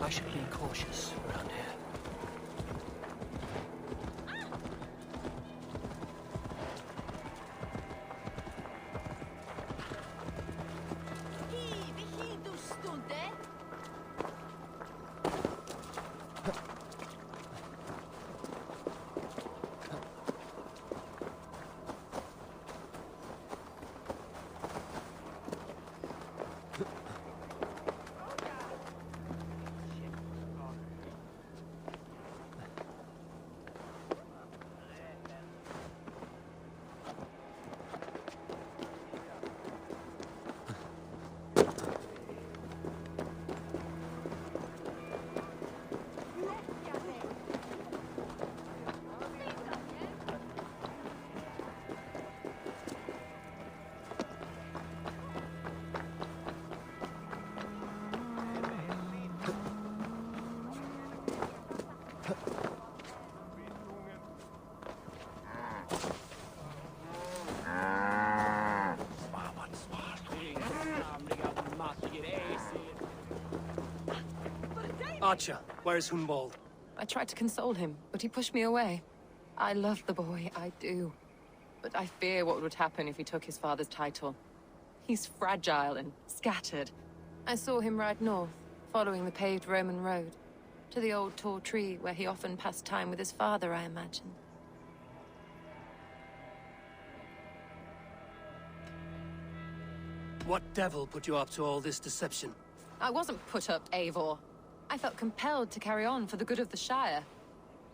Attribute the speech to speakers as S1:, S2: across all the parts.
S1: I should be cautious around here. Archer, where is Hunbold?
S2: I tried to console him, but he pushed me away. I love the boy, I do. But I fear what would happen if he took his father's title. He's fragile and scattered. I saw him ride north, following the paved Roman road, to the old tall tree where he often passed time with his father, I imagine.
S1: What devil put you up to all this deception?
S2: I wasn't put up, Eivor. I felt compelled to carry on for the good of the Shire,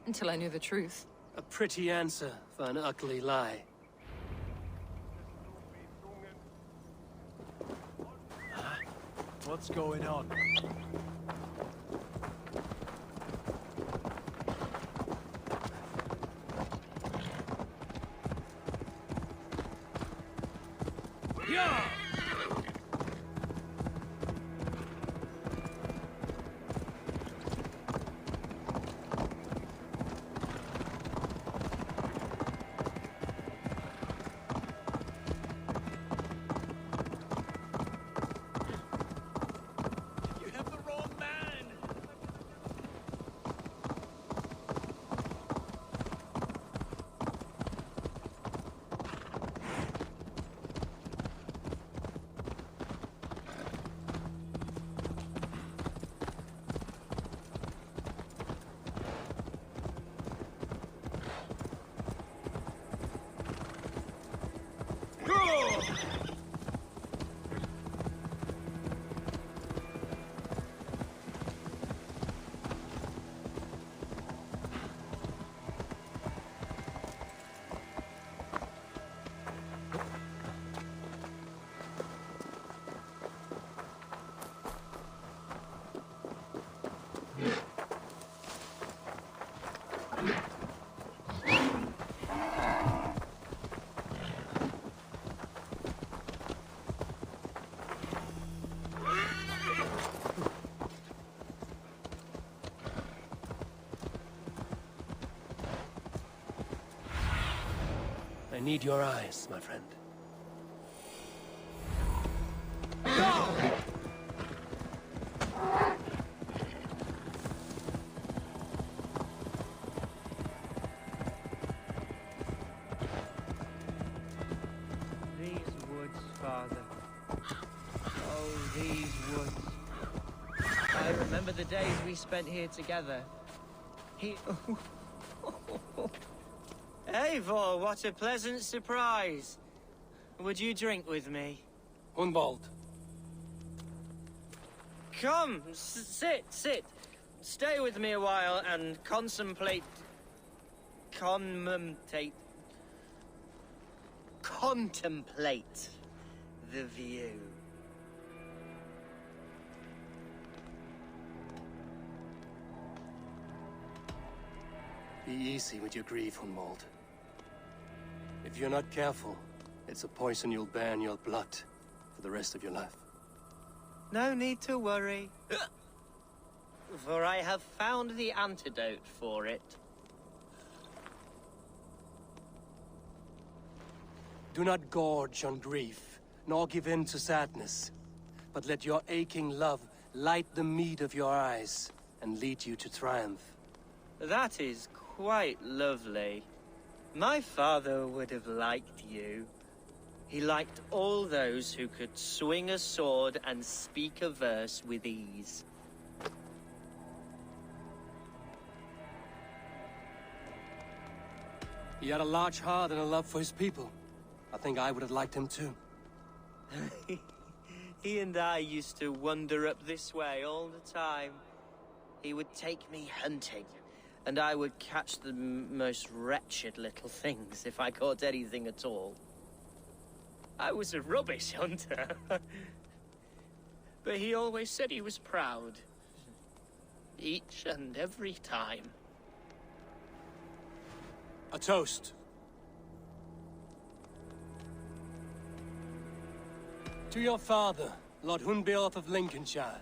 S2: until I knew the truth.
S1: A pretty answer for an ugly lie.
S3: What's going on?
S1: Yeah! I need your eyes, my friend.
S4: These woods, Father. Oh, these woods. I remember the days we spent here together. Eivor, what a pleasant surprise. Would you drink with me?
S1: Hunbold.
S4: Come, sit. Stay with me a while and contemplate the view.
S1: Be easy with your grief, Hunbold. If you're not careful, it's a poison you'll bear in your blood for the rest of your life.
S4: No need to worry, for I have found the antidote for it.
S1: Do not gorge on grief, nor give in to sadness, but let your aching love light the mead of your eyes and lead you to triumph.
S4: That is quite lovely. My father would have liked you. He liked all those who could swing a sword and speak a verse with ease.
S1: He had a large heart and a love for his people. I think I would have liked him too.
S4: He and I used to wander up this way all the time. He would take me hunting, and I would catch the most wretched little things if I caught anything at all. I was a rubbish hunter. But he always said he was proud. Each and every time.
S1: A toast. To your father, Lord Hunbeorth of Lincolnshire.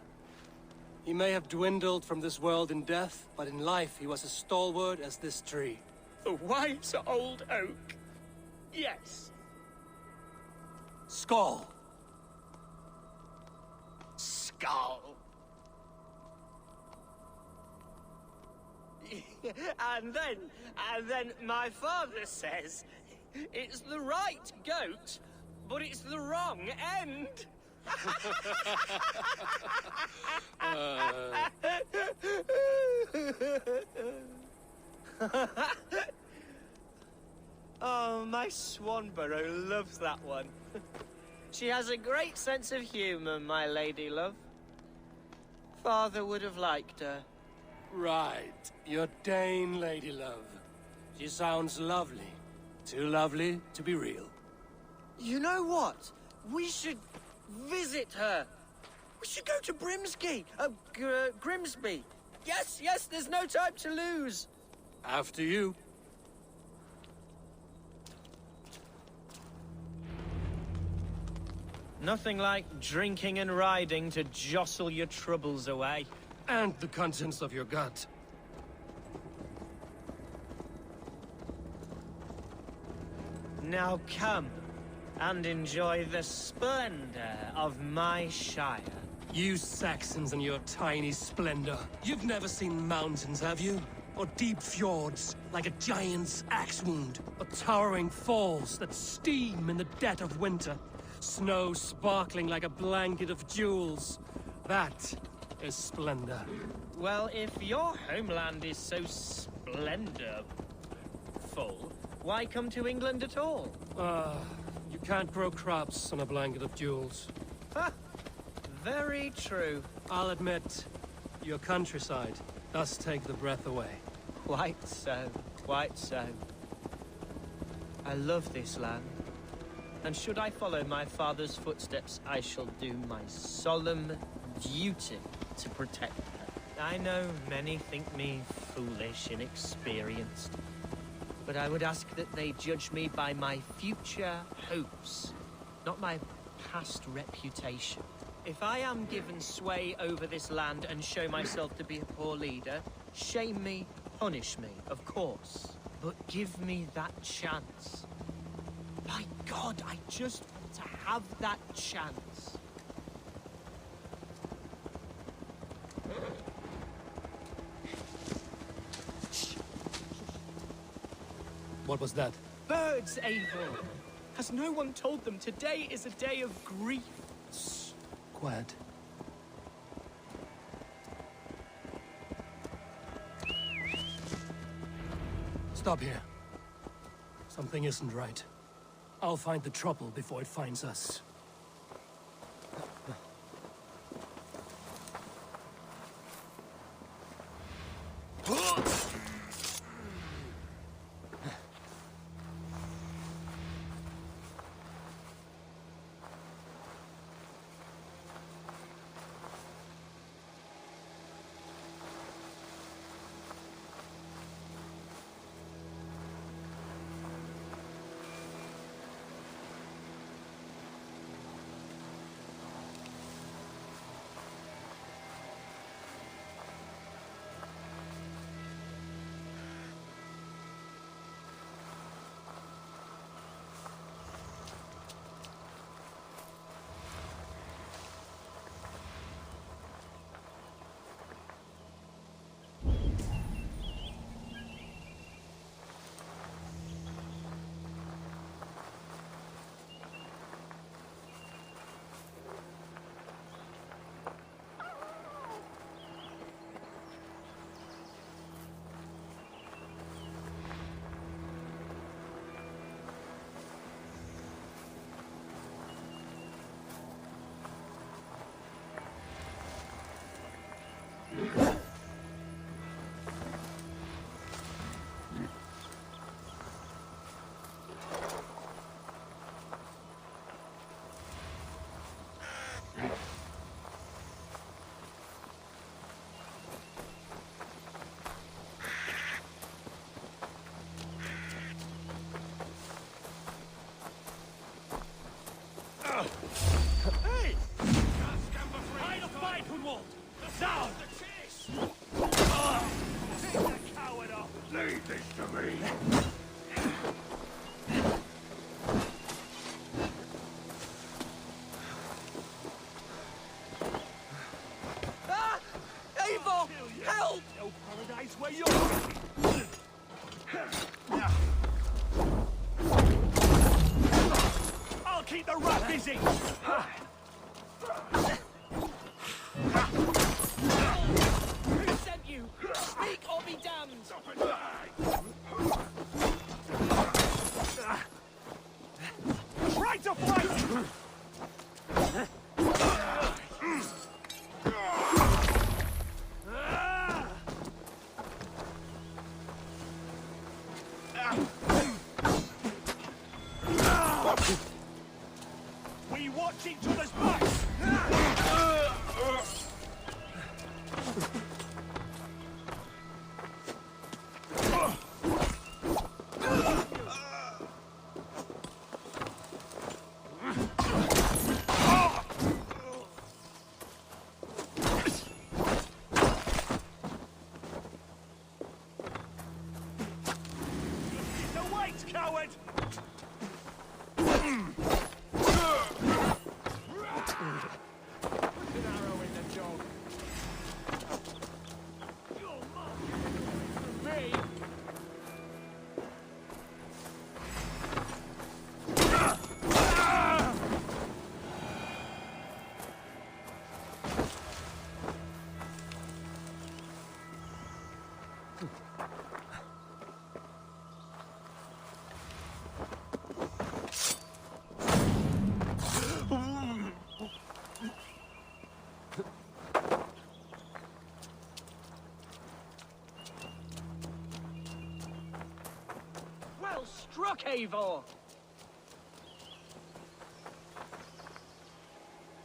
S1: He may have dwindled from this world in death, but in life he was as stalwart as this tree.
S4: A wise old oak. Yes.
S1: Skull.
S4: Skull. And then my father says, it's the right goat, but it's the wrong end. Oh, my Swanborough loves that one. She has a great sense of humor, my lady love. Father would have liked her.
S1: Right. Your Dane lady love. She sounds lovely. Too lovely to be real.
S4: You know what? We should visit her. We should go to Grimsby. Yes, there's no time to lose.
S1: After you.
S4: Nothing like drinking and riding to jostle your troubles away.
S1: And the contents of your gut.
S4: Now come and enjoy the splendor of my shire.
S1: You Saxons and your tiny splendor. You've never seen mountains, have you? Or deep fjords, like a giant's axe wound. Or towering falls that steam in the dead of winter. Snow sparkling like a blanket of jewels. That is splendor.
S4: Well, if your homeland is so splendorful, why come to England at all?
S1: You can't grow crops on a blanket of jewels.
S4: Ha! Very true.
S1: I'll admit, your countryside does take the breath away.
S4: Quite so, quite so. I love this land. And should I follow my father's footsteps, I shall do my solemn duty to protect her. I know many think me foolish, inexperienced, but I would ask that they judge me by my future hopes, not my past reputation. If I am given sway over this land and show myself to be a poor leader, shame me, punish me, of course, but give me that chance. My God, I just want to have that chance.
S1: What was that?
S4: Birds, Eivor! Has no one told them today is a day of grief?
S1: Quiet. Stop here. Something isn't right. I'll find the trouble before it finds us.
S3: after me.
S4: Ah! Eivor! Help!
S3: No paradise where you're... I'll keep the rat busy!
S4: Who sent you? Speak or be damned!
S3: Try to fight! We watch each other's backs! The weight, coward! An arrow in the dog. Your mark for me.
S4: Well struck, Eivor!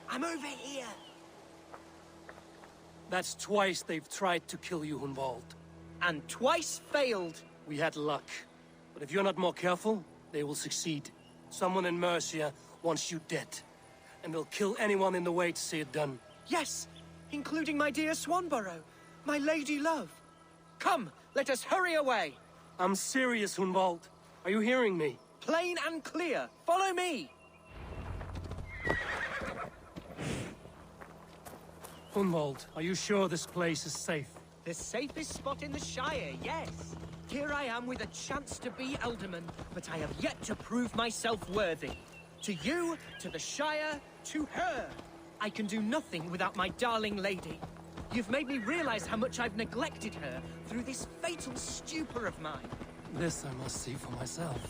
S4: I'm over here.
S1: That's twice they've tried to kill you, Hunwald.
S4: And twice failed.
S1: We had luck. But if you're not more careful, they will succeed. Someone in Mercia wants you dead. And they'll kill anyone in the way to see it done.
S4: Yes, including my dear Swanborough, my lady love. Come, let us hurry away.
S1: I'm serious, Hunwald. Are you hearing me?
S4: Plain and clear. Follow me.
S1: Hunwald, are you sure this place is safe?
S4: The safest spot in the Shire, yes. Here I am with a chance to be Alderman, but I have yet to prove myself worthy. To you, to the Shire, to her. I can do nothing without my darling lady. You've made me realize how much I've neglected her through this fatal stupor of mine.
S1: This I must see for myself.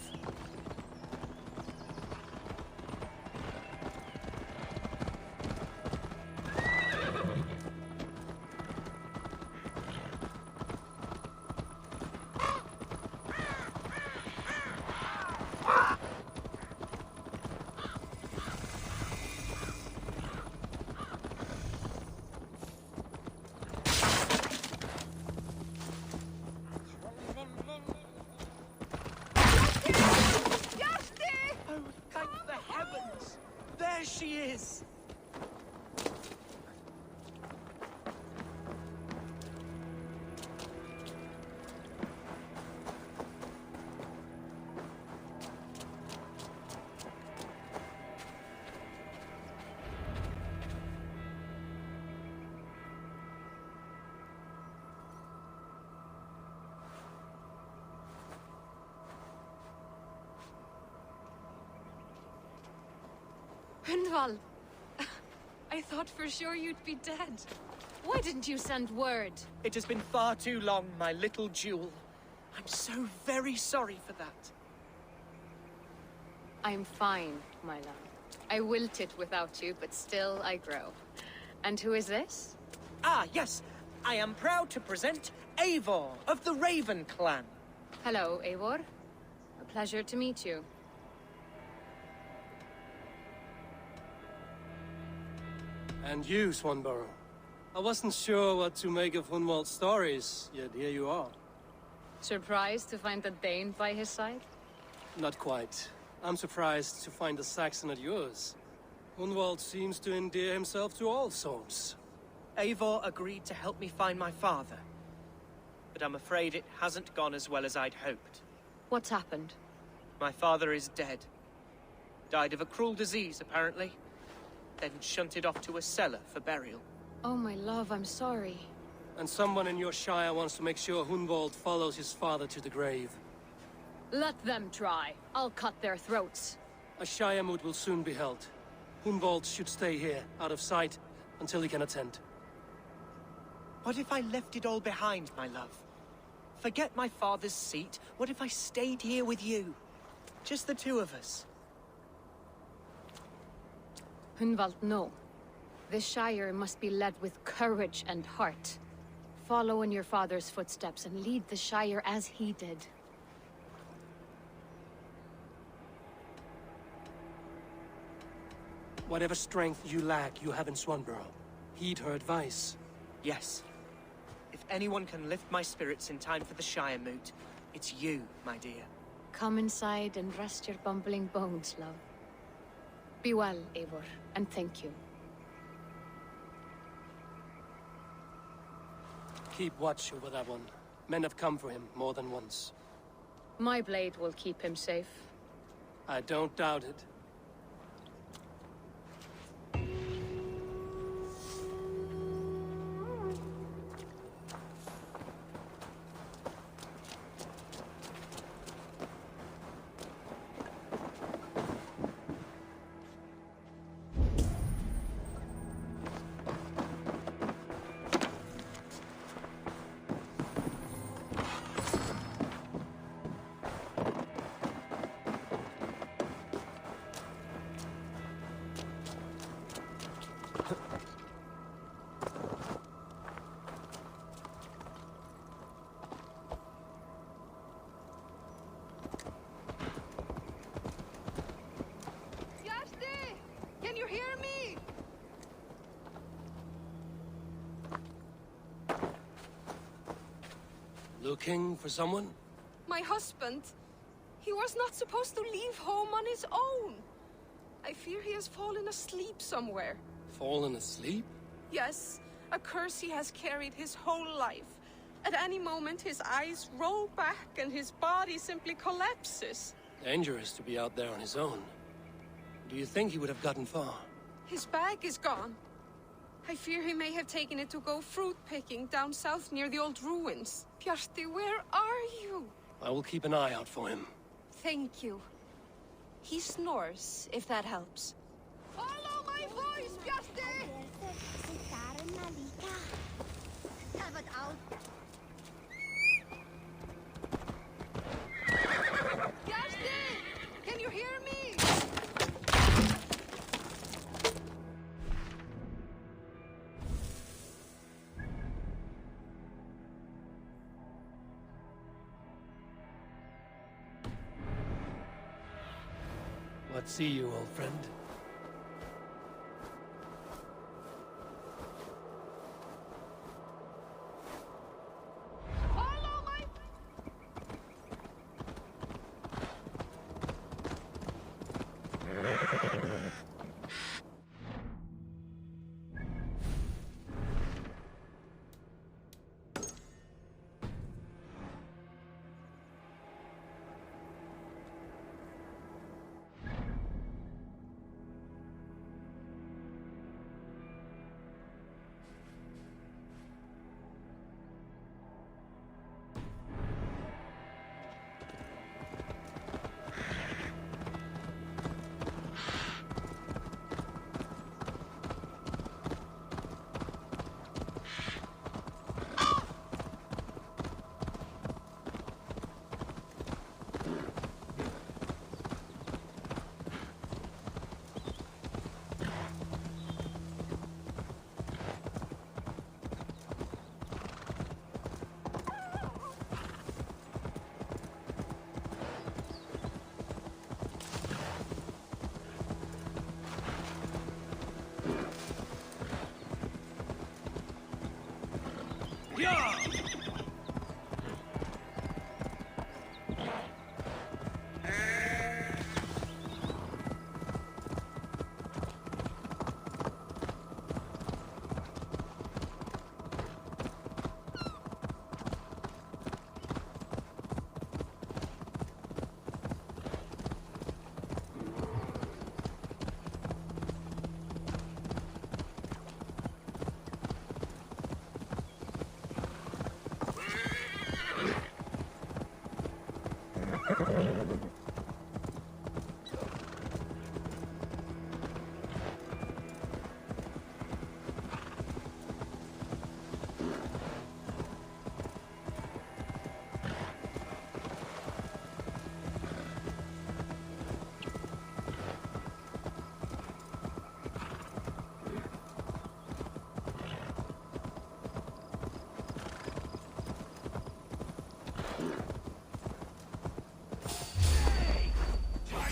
S4: There she is!
S2: Hunwald, I thought for sure you'd be dead. Why didn't you send word?
S4: It has been far too long, my little jewel. I'm so very sorry for that.
S2: I'm fine, my love. I wilted without you, but still I grow. And who is this?
S4: Ah, yes. I am proud to present Eivor of the Raven clan.
S2: Hello, Eivor. A pleasure to meet you.
S1: And you, Swanborough. I wasn't sure what to make of Hunwald's stories, yet here you are.
S2: Surprised to find a Dane by his side?
S1: Not quite. I'm surprised to find a Saxon at yours. Hunwald seems to endear himself to all sorts.
S4: Eivor agreed to help me find my father. but I'm afraid it hasn't gone as well as I'd hoped.
S2: What's happened?
S4: My father is dead. Died of a cruel disease, apparently. Then shunted off to a cellar for burial.
S2: Oh, my love, I'm sorry.
S1: And someone in your shire wants to make sure Hunwald follows his father to the grave.
S5: Let them try. I'll cut their throats.
S1: A shire moot will soon be held. Hunwald should stay here, out of sight, until he can attend.
S4: What if I left it all behind, my love? Forget my father's seat. What if I stayed here with you? Just the two of us.
S5: Hunwald, no. This Shire must be led with courage and heart. Follow in your father's footsteps and lead the Shire as he did.
S1: Whatever strength you lack, you have in Swanborough. Heed her advice.
S4: Yes. If anyone can lift my spirits in time for the Shire moot, it's you, my dear.
S5: Come inside and rest your bumbling bones, love. Be well, Eivor, and thank you.
S1: Keep watch over that one. Men have come for him more than once.
S5: My blade will keep him safe.
S1: I don't doubt it.
S2: Can you hear me?
S1: Looking for someone?
S2: My husband. He was not supposed to leave home on his own. I fear he has fallen asleep somewhere.
S1: Fallen asleep?
S2: Yes, a curse he has carried his whole life. At any moment, his eyes roll back and his body simply collapses.
S1: Dangerous to be out there on his own. Do you think he would have gotten far?
S2: His bag is gone. I fear he may have taken it to go fruit picking down south near the old ruins. Bjarti, where are you?
S1: I will keep an eye out for him.
S2: Thank you. He snores, if that helps. Follow my voice, Bjarti! Bjarti! Can you hear me?
S1: What see you, old friend?
S2: Follow my...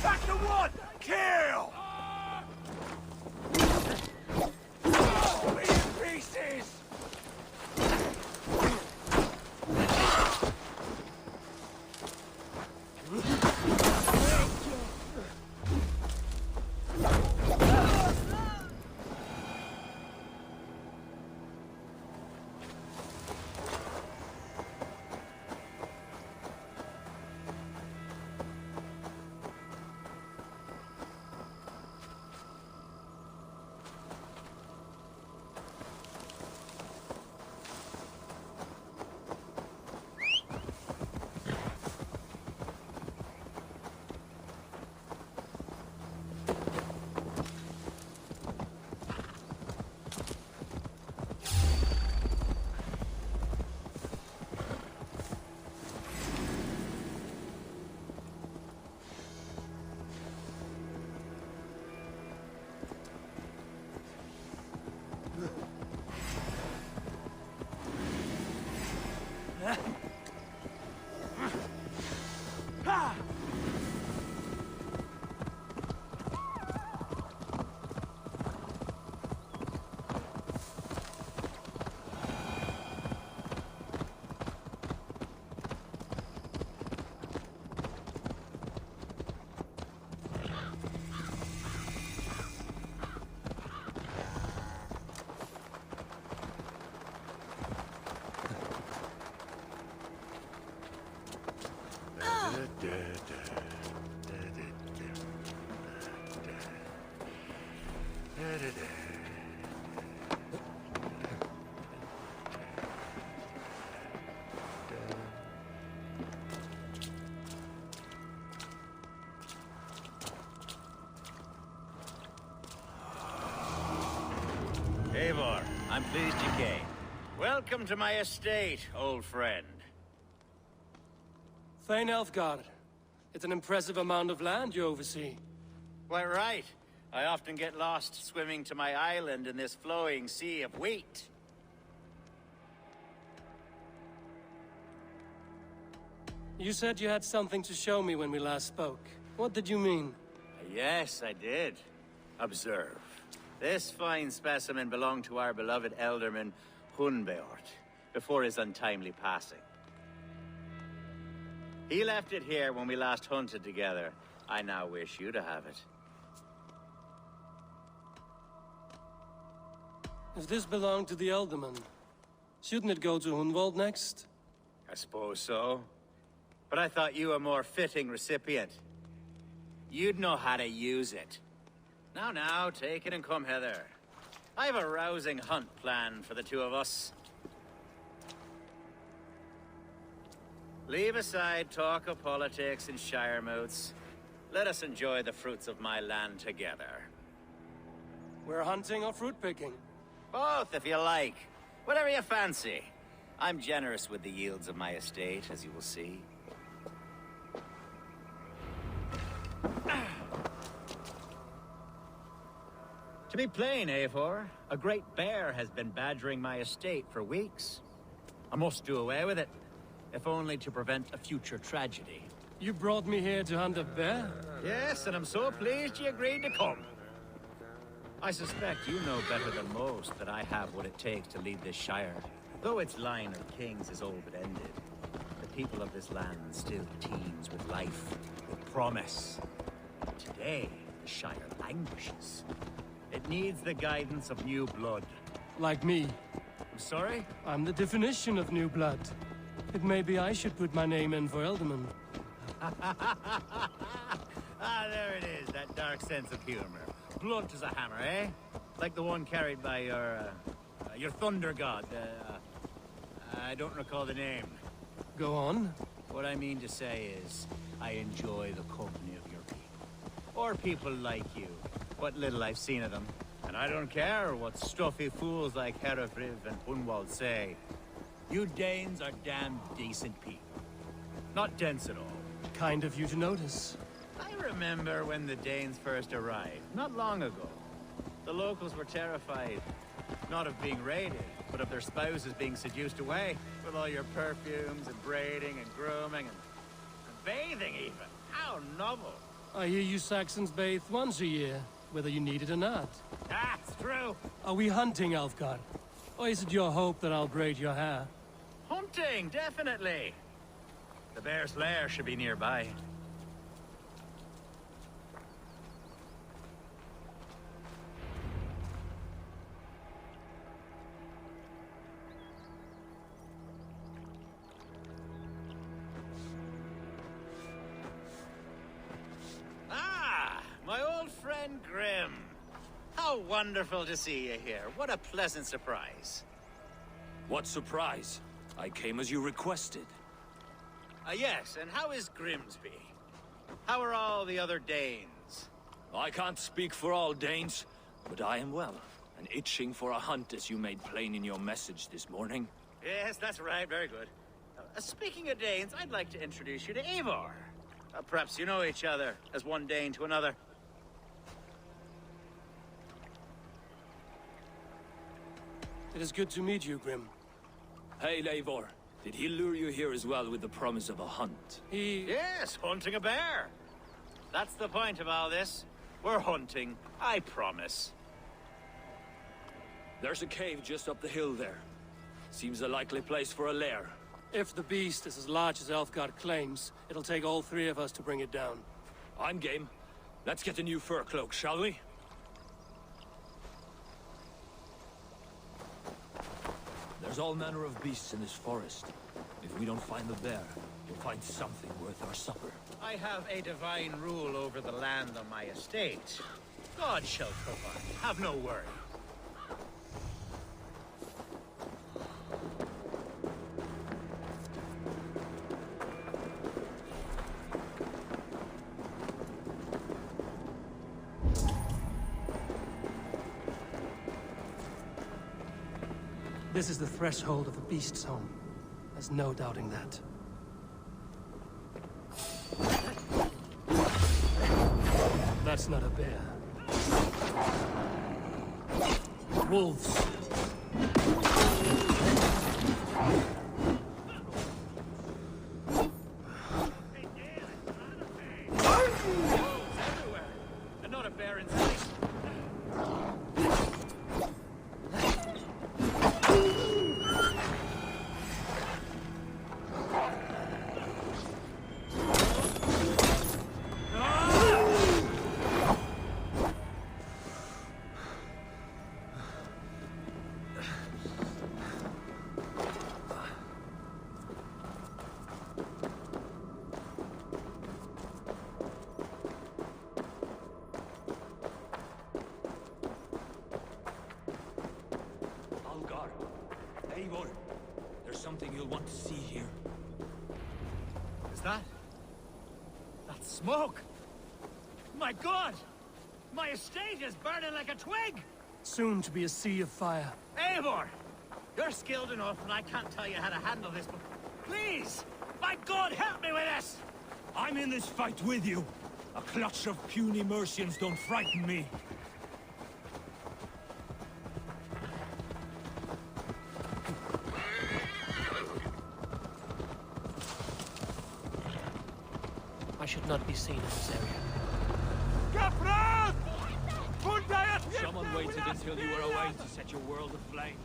S3: Back to one! Kill! Be in pieces!
S6: Eivor, I'm pleased you came. Welcome to my estate, old friend.
S1: Thane Elfgard. It's an impressive amount of land you oversee.
S6: Quite right. I often get lost swimming to my island in this flowing sea of wheat.
S1: You said you had something to show me when we last spoke. What did you mean?
S6: Yes, I did. Observe. This fine specimen belonged to our beloved elderman, Hunbeort, before his untimely passing. He left it here when we last hunted together. I now wish you to have it.
S1: If this belonged to the Elderman, shouldn't it go to Hunwald next?
S6: I suppose so. But I thought you a more fitting recipient. You'd know how to use it. Now, take it and come hither. I have a rousing hunt planned for the two of us. Leave aside talk of politics and shire moots. Let us enjoy the fruits of my land together.
S1: We're hunting or fruit picking?
S6: Both, if you like. Whatever you fancy. I'm generous with the yields of my estate, as you will see. To be plain, Eivor, a great bear has been badgering my estate for weeks. I must do away with it, if only to prevent a future tragedy.
S1: You brought me here to hunt a bear?
S6: Yes, and I'm so pleased you agreed to come. I suspect you know better than most that I have what it takes to lead this shire. Though its line of kings is all but ended, the people of this land still teems with life, with promise. Today, the shire languishes. It needs the guidance of new blood.
S1: Like me.
S6: I'm sorry?
S1: I'm the definition of new blood. It may be I should put my name in for Elderman.
S6: Ah, there it is, that dark sense of humor. Blunt as a hammer, eh? Like the one carried by your thunder god. I don't recall the name.
S1: Go on.
S6: What I mean to say is, I enjoy the company of your people. Or people like you. What little I've seen of them. And I don't care what stuffy fools like Herefrith and Hunwald say. You Danes are damn decent people. Not dense at all.
S1: Kind of you to notice.
S6: I remember when the Danes first arrived, not long ago. The locals were terrified, not of being raided, but of their spouses being seduced away, with all your perfumes and braiding and grooming and bathing even. How novel.
S1: I hear you Saxons bathe once a year, whether you need it or not.
S6: That's true.
S1: Are we hunting, Alfgar? Or is it your hope that I'll braid your hair?
S6: Hunting, definitely. The bear's lair should be nearby. My old friend Grim. How wonderful to see you here. What a pleasant surprise.
S7: What surprise? I came as you requested.
S6: Yes, and how is Grimsby? How are all the other Danes?
S7: I can't speak for all Danes, but I am well, and itching for a hunt as you made plain in your message this morning.
S6: Yes, that's right. Very good. Speaking of Danes, I'd like to introduce you to Eivor. Perhaps you know each other, as one Dane to another.
S1: It is good to meet you, Grim.
S7: Hey, Eivor. Did he lure you here as well with the promise of a hunt?
S6: Yes, hunting a bear. That's the point of all this. We're hunting, I promise.
S7: There's a cave just up the hill there. Seems a likely place for a lair.
S1: If the beast is as large as Elfgard claims, it'll take all three of us to bring it down.
S7: I'm game. Let's get a new fur cloak, shall we? There's all manner of beasts in this forest. If we don't find the bear, we'll find something worth our supper.
S6: I have a divine rule over the land on my estate. God shall provide. Have no worry.
S1: This is the threshold of the beast's home. There's no doubting that. That's not a bear. Wolves.
S6: Everywhere. And not a bear in sight.
S7: Eivor, there's something you'll want to see here.
S6: Is that? That's smoke! My God! My estate is burning like a twig!
S1: Soon to be a sea of fire.
S6: Eivor! You're skilled enough and I can't tell you how to handle this, but please! My God, help me with this!
S7: I'm in this fight with you. A clutch of puny Mercians don't frighten me.
S1: I should not be seen in this area.
S7: Someone waited until you were away to set your world aflame.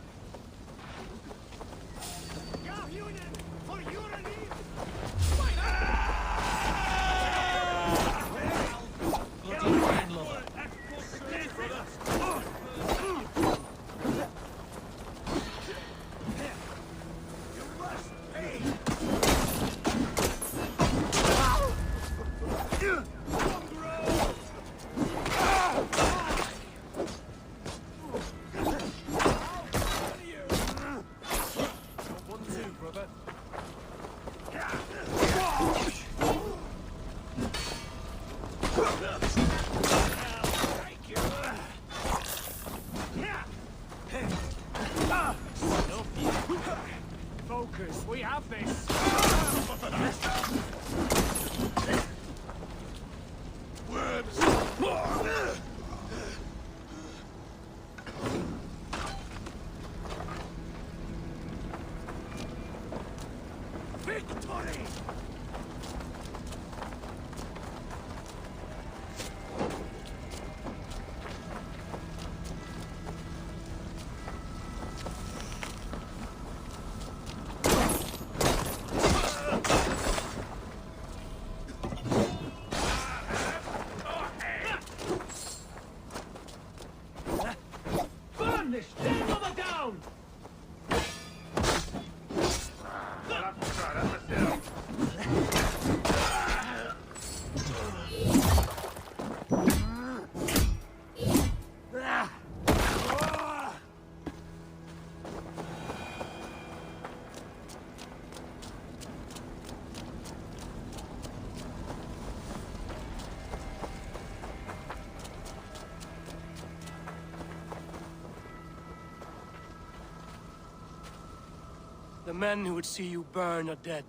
S1: men who would see you burn are dead.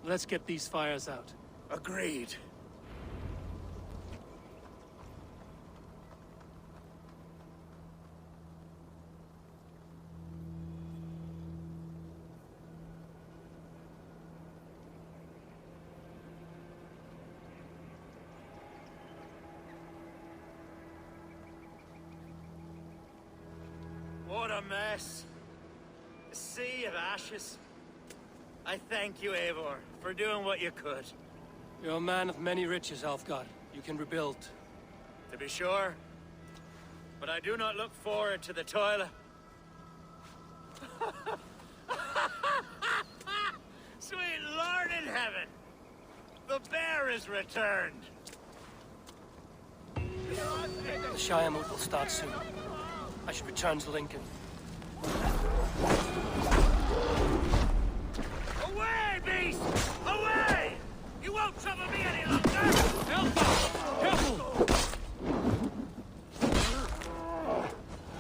S1: Let's get these fires out.
S3: Agreed.
S6: What a mess. A sea of ashes. I thank you, Eivor, for doing what you could.
S1: You're a man of many riches, Alfgar. You can rebuild.
S6: To be sure. But I do not look forward to the toil. Sweet Lord in heaven! The bear is returned!
S1: The Shire moot will start soon. I should return to Lincoln.
S3: Away, beast! Away! You won't trouble me any longer!
S1: Careful!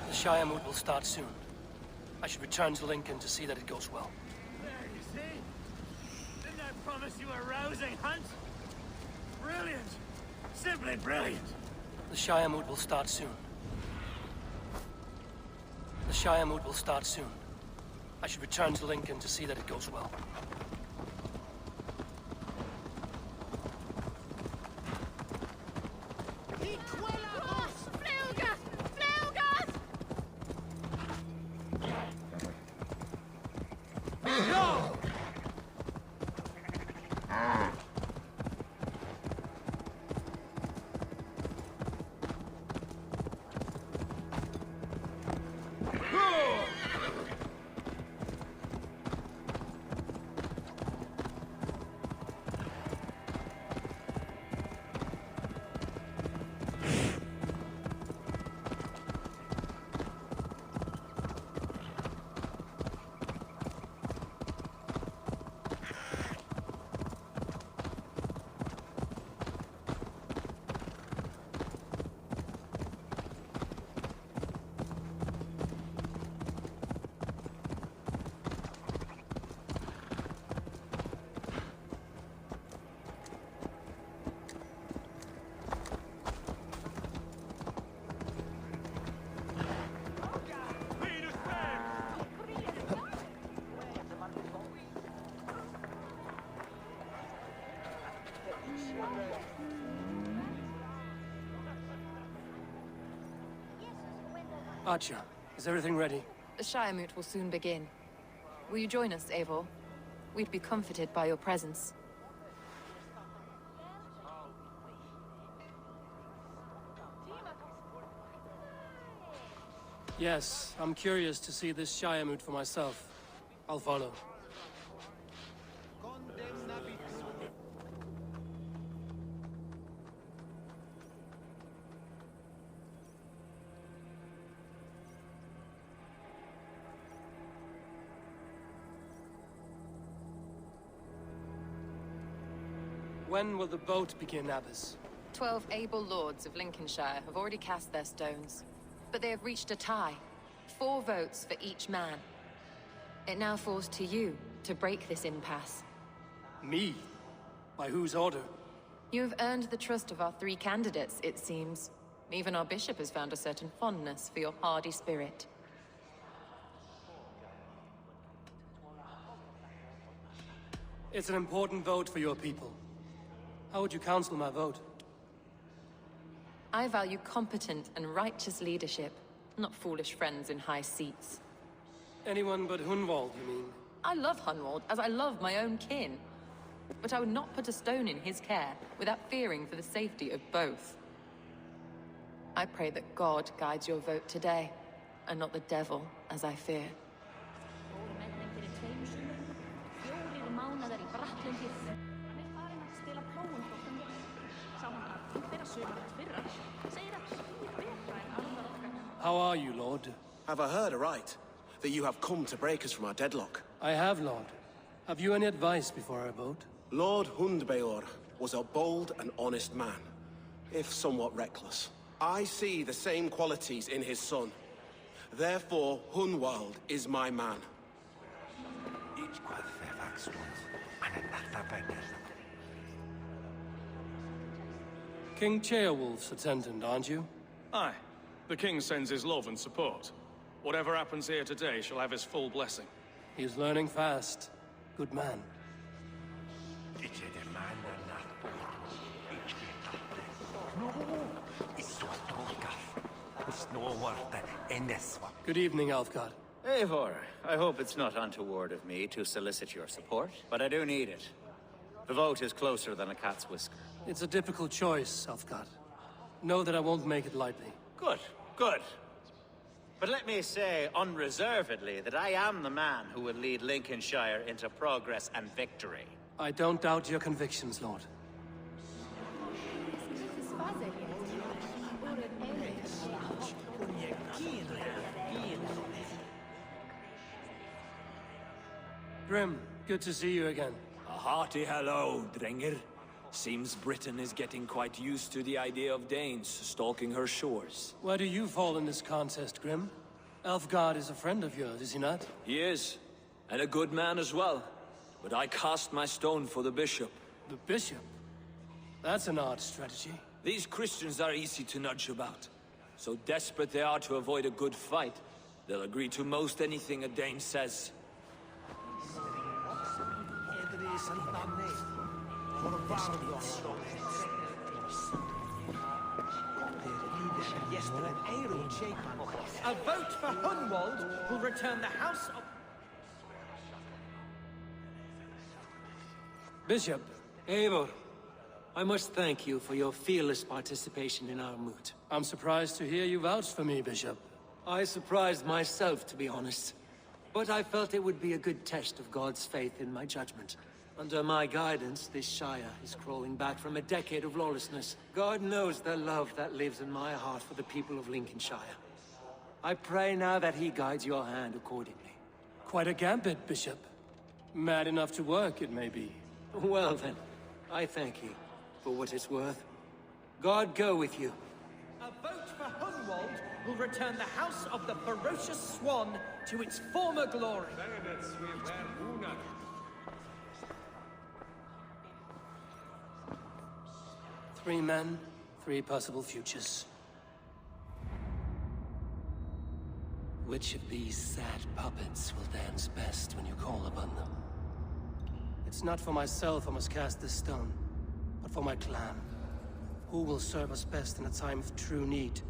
S1: The Shire moot will start soon. I should return to Lincoln to see that it goes well.
S6: There, you see? Didn't I promise you a rousing hunt? Brilliant! Simply brilliant!
S1: The Shire moot will start soon. The Shire moot will start soon. I should return to Lincoln to see that it goes well. Archer, is everything ready?
S2: The Shire moot will soon begin. Will you join us, Eivor? We'd be comforted by your presence.
S1: Yes, I'm curious to see this Shire moot for myself. I'll follow. When will the boat begin, Abbess?
S2: 12 able lords of Lincolnshire have already cast their stones, but they have reached a tie. 4 votes for each man. It now falls to you to break this impasse.
S1: Me? By whose order?
S2: You have earned the trust of our 3 candidates, it seems. Even our bishop has found a certain fondness for your hardy spirit.
S1: It's an important vote for your people. How would you counsel my vote?
S2: I value competent and righteous leadership, not foolish friends in high seats.
S1: Anyone but Hunwald, you mean?
S2: I love Hunwald, as I love my own kin. But I would not put a stone in his care without fearing for the safety of both. I pray that God guides your vote today, and not the devil, as I fear.
S1: How are you, Lord?
S8: Have I heard aright? That you have come to break us from our deadlock?
S1: I have, Lord. Have you any advice before I vote?
S8: Lord Hundbeor was a bold and honest man, if somewhat reckless. I see the same qualities in his son. Therefore, Hunwald is my man.
S1: King Ceolwulf's attendant, aren't you?
S9: Aye. The king sends his love and support. Whatever happens here today shall have his full blessing.
S1: He's learning fast. Good man. Good evening, Alfgard.
S6: Eivor, I hope it's not untoward of me to solicit your support, but I do need it. The vote is closer than a cat's whisker.
S1: It's a difficult choice, Alfgard. Know that I won't make it lightly.
S6: Good, good. But let me say unreservedly that I am the man who will lead Lincolnshire into progress and victory.
S1: I don't doubt your convictions, Lord. Grim, good to see you again.
S7: A hearty hello, Drenger. Seems Britain is getting quite used to the idea of Danes stalking her shores.
S1: Where do you fall in this contest, Grim? Alfgard is a friend of yours, is he not?
S7: He is, and a good man as well. But I cast my stone for the bishop.
S1: The bishop? That's an odd strategy.
S7: These Christians are easy to nudge about. So desperate they are to avoid a good fight, they'll agree to most anything a Dane says.
S4: A vote for Hunwald will return the house of...
S1: Bishop, Eivor, I must thank you for your fearless participation in our moot. I'm surprised to hear you vouch for me, Bishop. I surprised myself, to be honest. But I felt it would be a good test of God's faith in my judgment. Under my guidance, this Shire is crawling back from a decade of lawlessness. God knows the love that lives in my heart for the people of Lincolnshire. I pray now that he guides your hand accordingly. Quite a gambit, Bishop. Mad enough to work, it may be. Well then, I thank you for what it's worth. God go with you.
S4: A vote for Hunwald will return the house of the ferocious swan to its former glory.
S1: 3 men, 3 possible futures. Which of these sad puppets will dance best when you call upon them? It's not for myself I must cast this stone, but for my clan. Who will serve us best in a time of true need?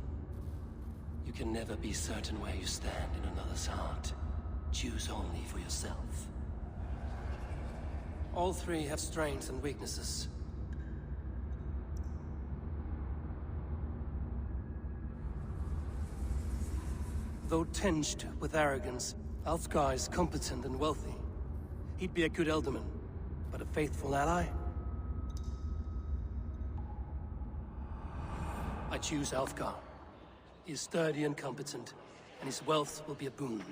S1: You can never be certain where you stand in another's heart. Choose only for yourself. All 3 have strengths and weaknesses. Though tinged with arrogance, Alfgar is competent and wealthy. He'd be a good ealdorman, but a faithful ally? I choose Alfgar. He is sturdy and competent, and his wealth will be a boon.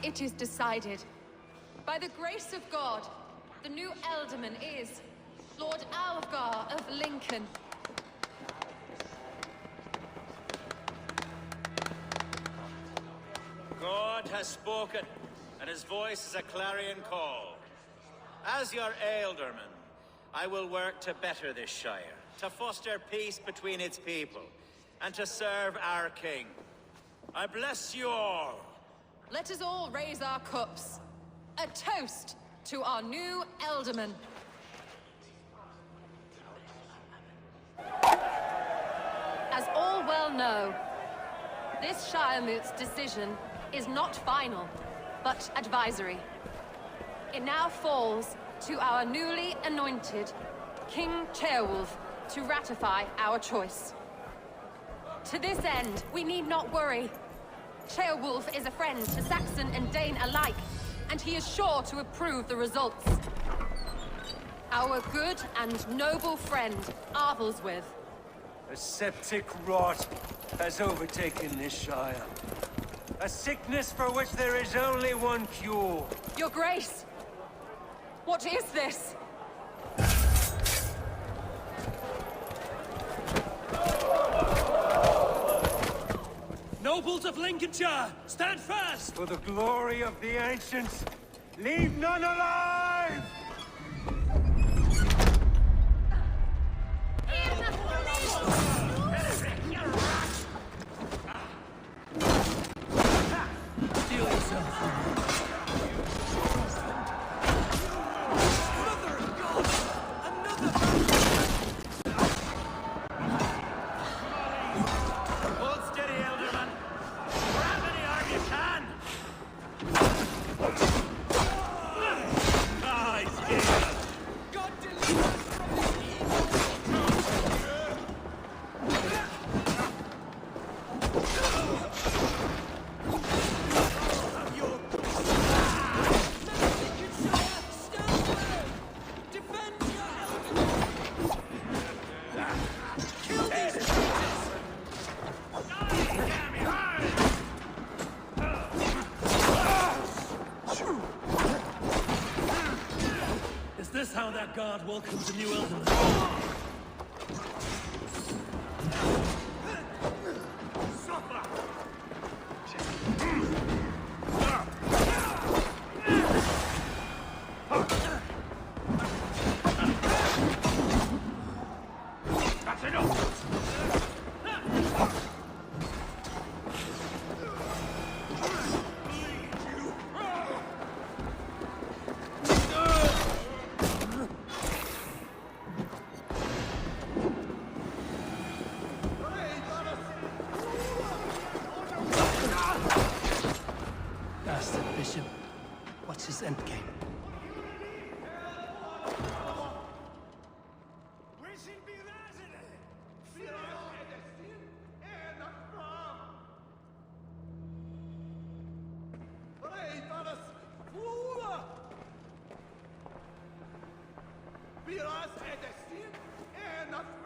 S2: It is decided. By the grace of God, the new ealdorman is Lord Alfgar of Lincoln.
S6: God has spoken, and his voice is a clarion call. As your ealdorman, I will work to better this Shire, to foster peace between its people, and to serve our king. I bless you all.
S2: Let us all raise our cups. A toast to our new ealdorman. As all well know, this Shire Moot's decision is not final, but advisory. It now falls to our newly anointed King Ceolwulf to ratify our choice. To this end, we need not worry. Ceolwulf is a friend to Saxon and Dane alike, and he is sure to approve the results. Our good and noble friend, Arthelswith.
S10: A septic rot has overtaken this Shire.
S3: A sickness for which there is only one cure.
S2: Your Grace! What is this?
S1: Nobles of Lincolnshire, stand fast!
S3: For the glory of the ancients, leave none alive!
S1: Steel yourself. Mother of God! Another!
S3: Hold steady, Elderman. Grab any arm you can! Ah, he's here!
S1: God deliver us from this evil! Is this how that guard welcomes a new elderman?
S3: That's enough!
S1: Bastard Bishop. What's his endgame?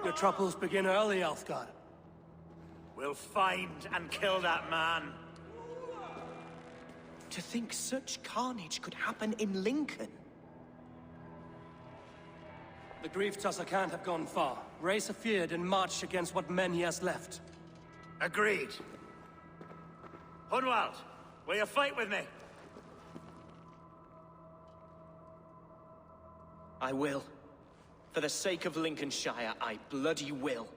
S1: Your troubles begin early, Alfgard.
S3: We'll find and kill that man.
S4: To think such carnage could happen in Lincoln.
S1: The grief tosser can't have gone far. Raise a feared and march against what men he has left.
S3: Agreed. Hunwald, will you fight with me?
S4: I will. For the sake of Lincolnshire, I bloody will.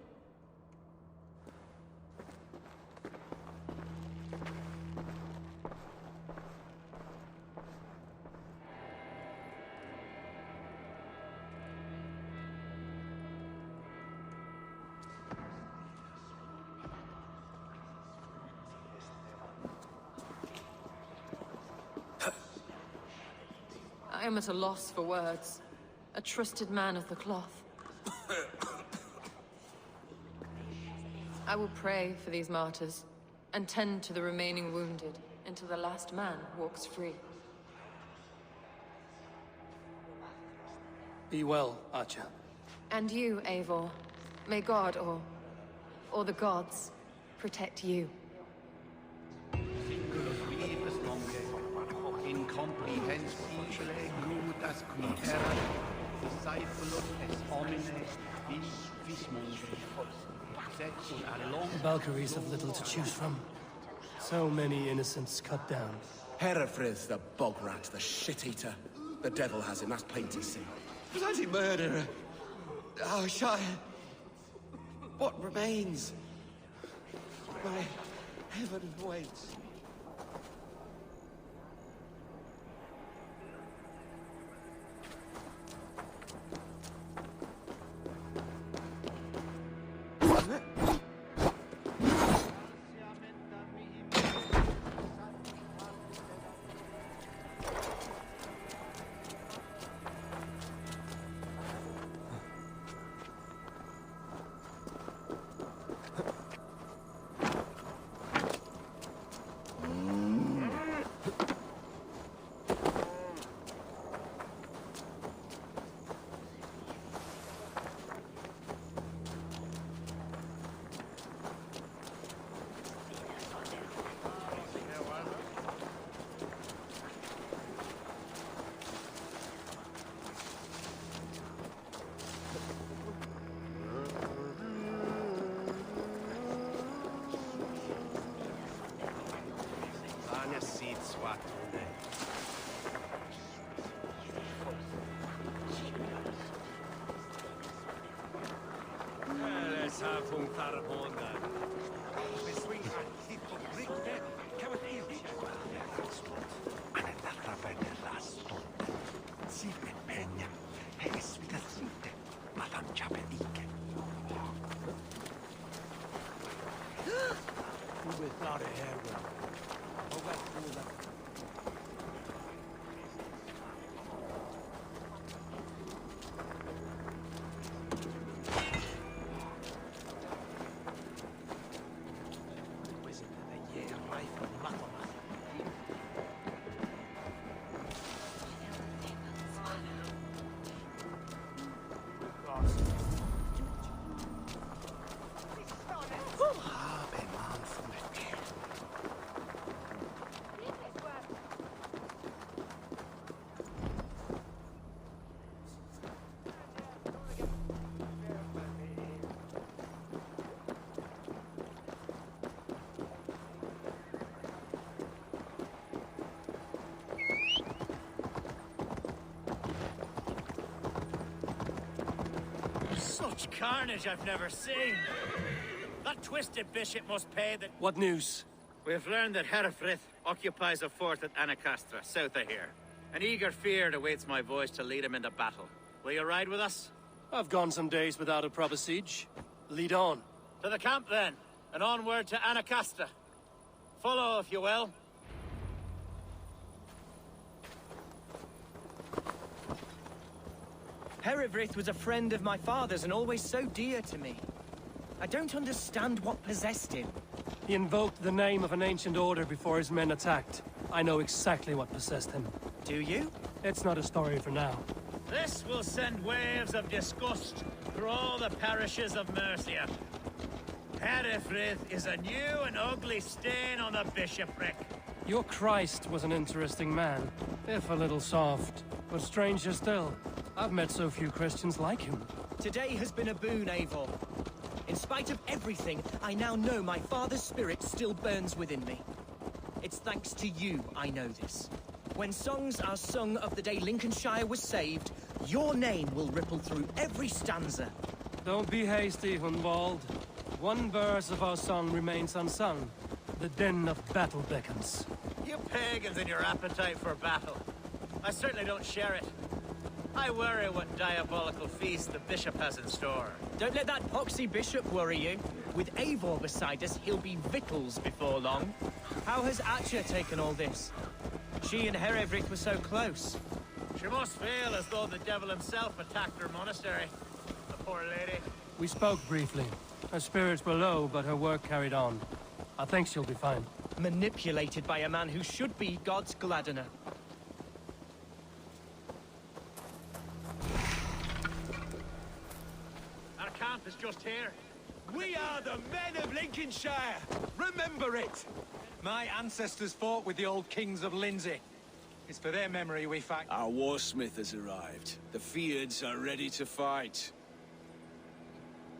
S2: I am at a loss for words. A trusted man of the cloth. I will pray for these martyrs, and tend to the remaining wounded, until the last man walks free.
S1: Be well, Archer.
S2: And you, Eivor. May God, or the gods, protect you.
S1: The Valkyries have little to choose from. So many innocents cut down.
S8: Herefrith, the bog rat, the shit-eater. The devil has him, that's plain to see.
S10: Bloody murderer! Oh, Shire! What remains? My heaven waits.
S3: Such carnage I've never seen. That twisted bishop must pay the...
S1: What news?
S6: We've learned that Herefrith occupies a fort at Anacastra, south of here. An eager fear awaits my voice to lead him into battle. Will you ride with us?
S1: I've gone some days without a proper siege. Lead on.
S6: To the camp, then, and onward to Anacastra. Follow, if you will.
S4: Herefrith was a friend of my father's and always so dear to me. I don't understand what possessed him.
S1: He invoked the name of an ancient order before his men attacked. I know exactly what possessed him.
S4: Do you?
S1: It's not a story for now.
S6: This will send waves of disgust through all the parishes of Mercia. Herefrith is a new and ugly stain on the bishopric.
S1: Your Christ was an interesting man, if a little soft. But stranger still, I've met so few Christians like him.
S4: Today has been a boon, Eivor. In spite of everything, I now know my father's spirit still burns within me. It's thanks to you I know this. When songs are sung of the day Lincolnshire was saved, your name will ripple through every stanza.
S1: Don't be hasty, Hunwald. One verse of our song remains unsung. The din of battle beckons.
S6: You pagans and your appetite for battle. I certainly don't share it. I worry what diabolical feast the bishop has in store.
S4: Don't let that poxy bishop worry you. With Eivor beside us, he'll be victuals before long. How has Atcha taken all this? She and Herefrith were so close.
S6: She must feel as though the devil himself attacked her monastery. The poor lady.
S1: We spoke briefly. Her spirits were low, but her work carried on. I think she'll be fine.
S4: Manipulated by a man who should be God's gladdener.
S6: Our camp is just here.
S11: We are the men of Lincolnshire! Remember it! My ancestors fought with the old kings of Lindsey. It's for their memory we fight.
S12: Our warsmith has arrived. The Fiards are ready to fight.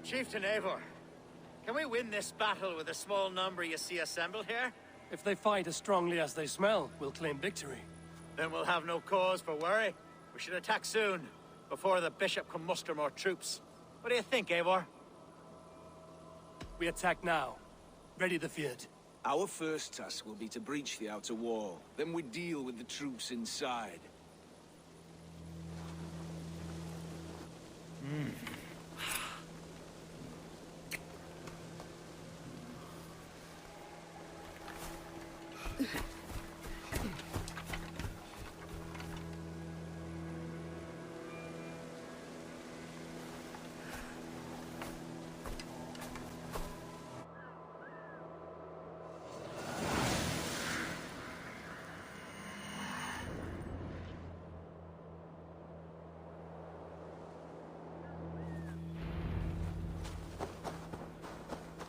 S6: Chieftain Eivor, can we win this battle with the small number you see assembled here?
S1: If they fight as strongly as they smell, we'll claim victory.
S6: Then we'll have no cause for worry. We should attack soon, before the bishop can muster more troops. What do you think, Eivor?
S1: We attack now. Ready the Fiard.
S12: Our first task will be to breach the outer wall. Then we deal with the troops inside.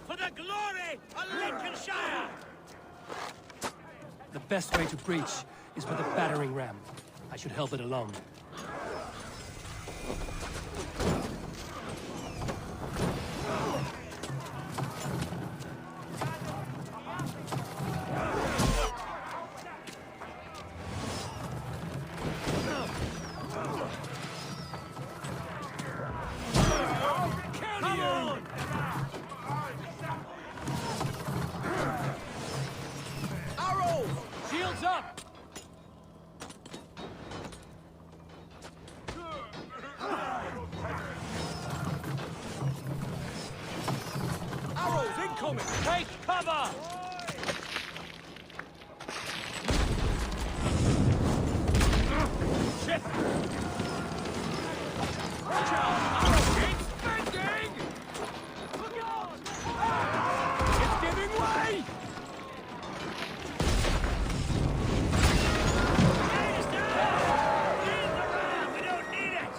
S3: For the glory of Lincolnshire!
S1: The best way to breach is with a battering ram. I should help it along.
S3: Take cover! Shit! Watch out! It's bending! It's giving way! Lead the ram! We don't need it!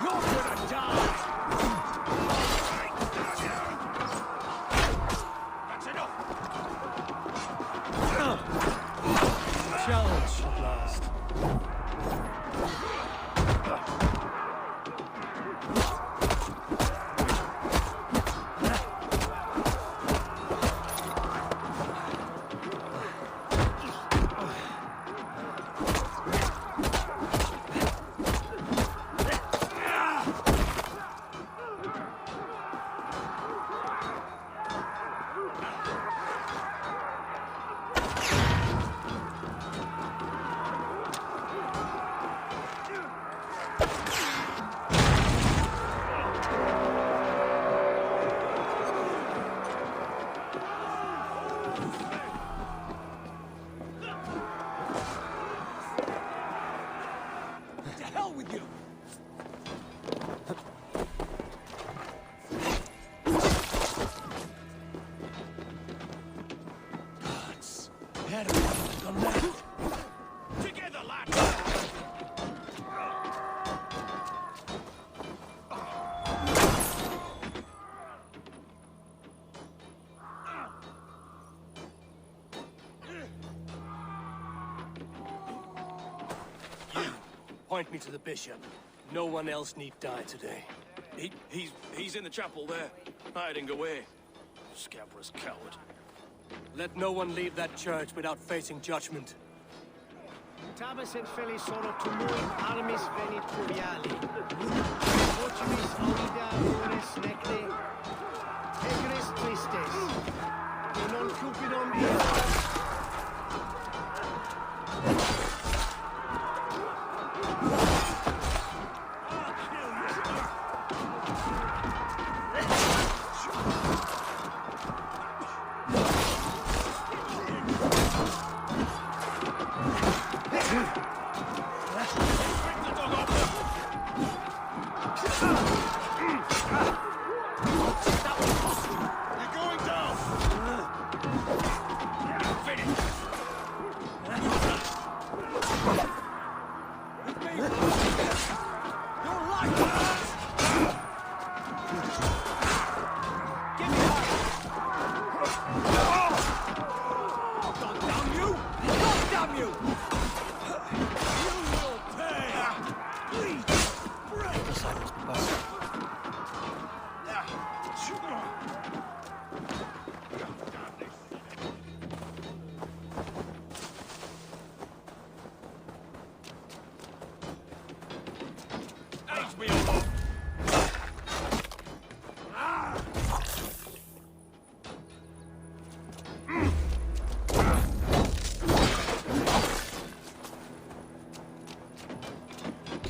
S3: You're gonna die! That's enough!
S1: Challenge at last.
S3: To hell with you!
S1: Gods. Had gone mad.
S3: Together, lad!
S1: Point me to the bishop. No one else need die today.
S9: He's in the chapel there, hiding away. Scabrous coward.
S1: Let no one leave that church without facing judgment.
S4: Tabas et felisoro tumuit armis venit cuviali. Votimis audida ores necte. Egres tristes. E non cupidum Eivor.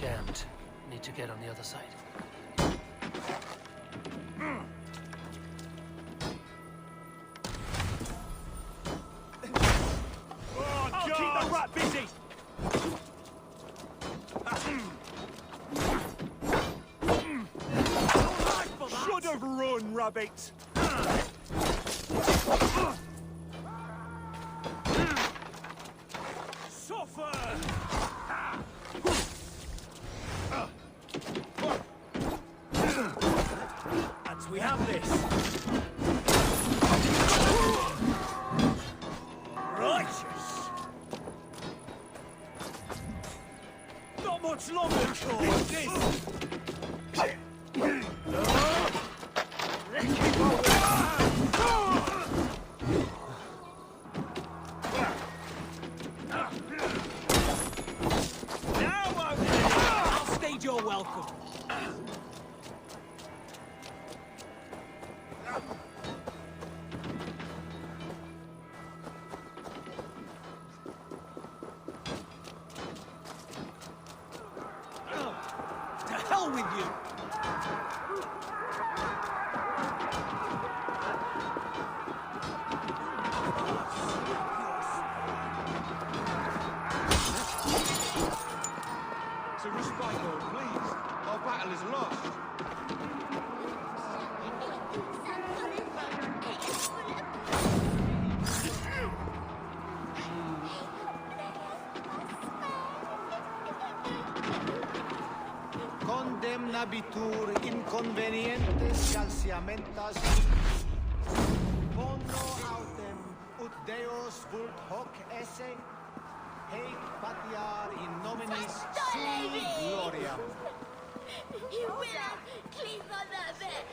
S1: Damned. Need to get on the other side.
S3: I'll keep the rat busy! Should have run, rabbit! Suffer! As we have this. Righteous! Not much longer till this! I'll stage your welcome. To hell with you!
S10: To respite, Lord, please. Our battle is lost.
S4: Conde
S11: nabitur inconvenientes calciamentas bono autem ut Deus vult hoc esse heic patiar in nominis sui gloria.
S13: You will clean on that bed.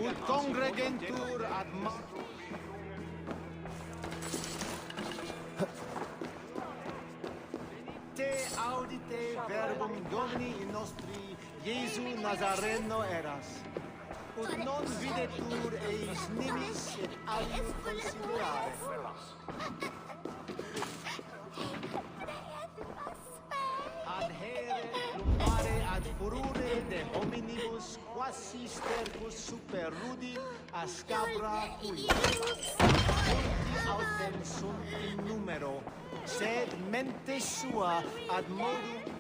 S11: Ut congregentur ad te audite verbum Domini in nostri Iesu Nazareno eras. Ut non videtur eis nimis et alius considerare. Ad here lumare ad furore de hominibus quasi stercus super rudi a scabra cui. Multi autem sunt in numero, sed mente sua ad modum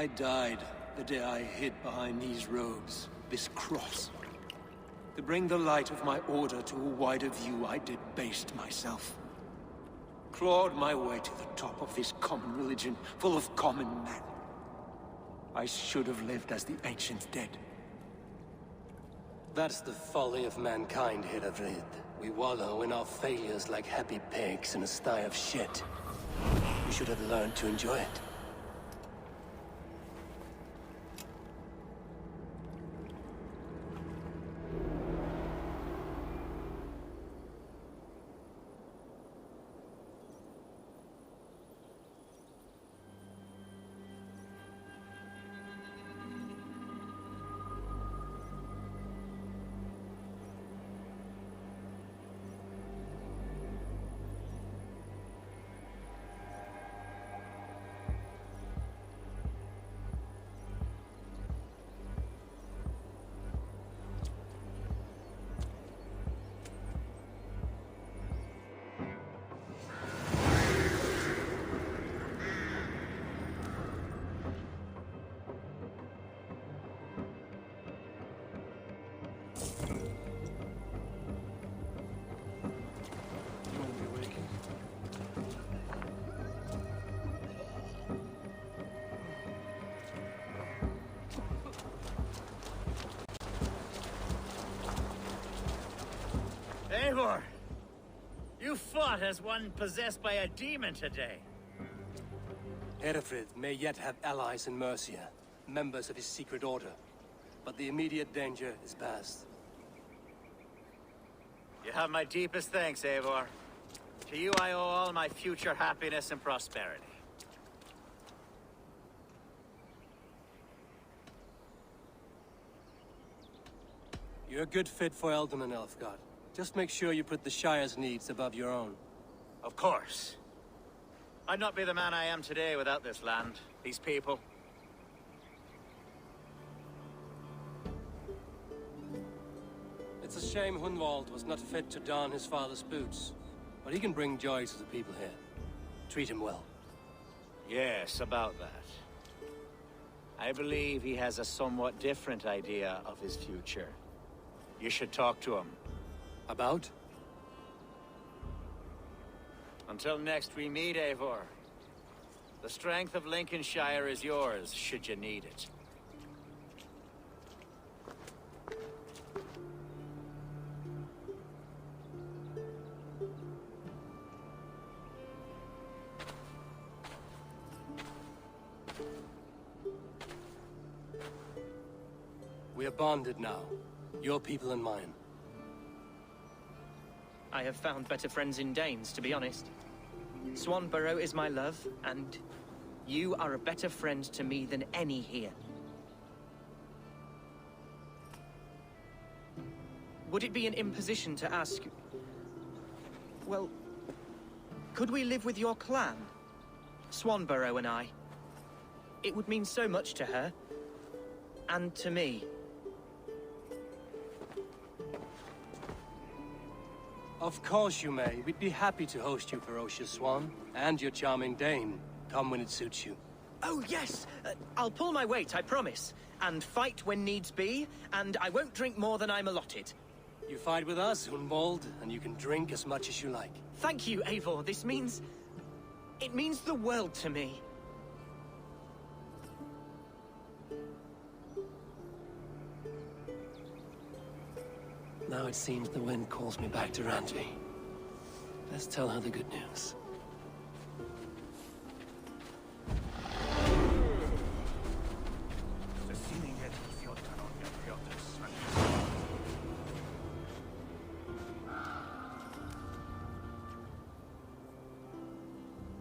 S1: I died the day I hid behind these robes, this cross. To bring the light of my order to a wider view, I debased myself. Clawed my way to the top of this common religion, full of common men. I should have lived as the ancient dead. That's the folly of mankind, Herefrith. We wallow in our failures like happy pigs in a sty of shit. We should have learned to enjoy it.
S6: Eivor! You fought as one possessed by a demon today.
S1: Herefrith may yet have allies in Mercia, members of his secret order. But the immediate danger is past.
S6: You have my deepest thanks, Eivor. To you I owe all my future happiness and prosperity.
S1: You're a good fit for Eldon and Elfgard. Just make sure you put the Shire's needs above your own.
S6: Of course. I'd not be the man I am today without this land, these people.
S1: It's a shame Hunwald was not fit to don his father's boots. But he can bring joy to the people here. Treat him well.
S6: Yes, about that. I believe he has a somewhat different idea of his future. You should talk to him.
S1: About?
S6: Until next we meet, Eivor. The strength of Lincolnshire is yours, should you need it.
S1: We are bonded now. Your people and mine.
S4: I have found better friends in Danes, to be honest. Swanborough is my love, and you are a better friend to me than any here. Would it be an imposition to ask... Well, could we live with your clan? Swanborough and I. It would mean so much to her. And to me.
S1: Of course you may. We'd be happy to host you, ferocious Swan. And your charming Dane. Come when it suits you.
S4: Oh, yes! I'll pull my weight, I promise. And fight when needs be, and I won't drink more than I'm allotted.
S1: You fight with us, Unbold, and you can drink as much as you like.
S4: Thank you, Eivor. This means... it means the world to me.
S1: Now it seems the wind calls me back to Randvi. Let's tell her the good news.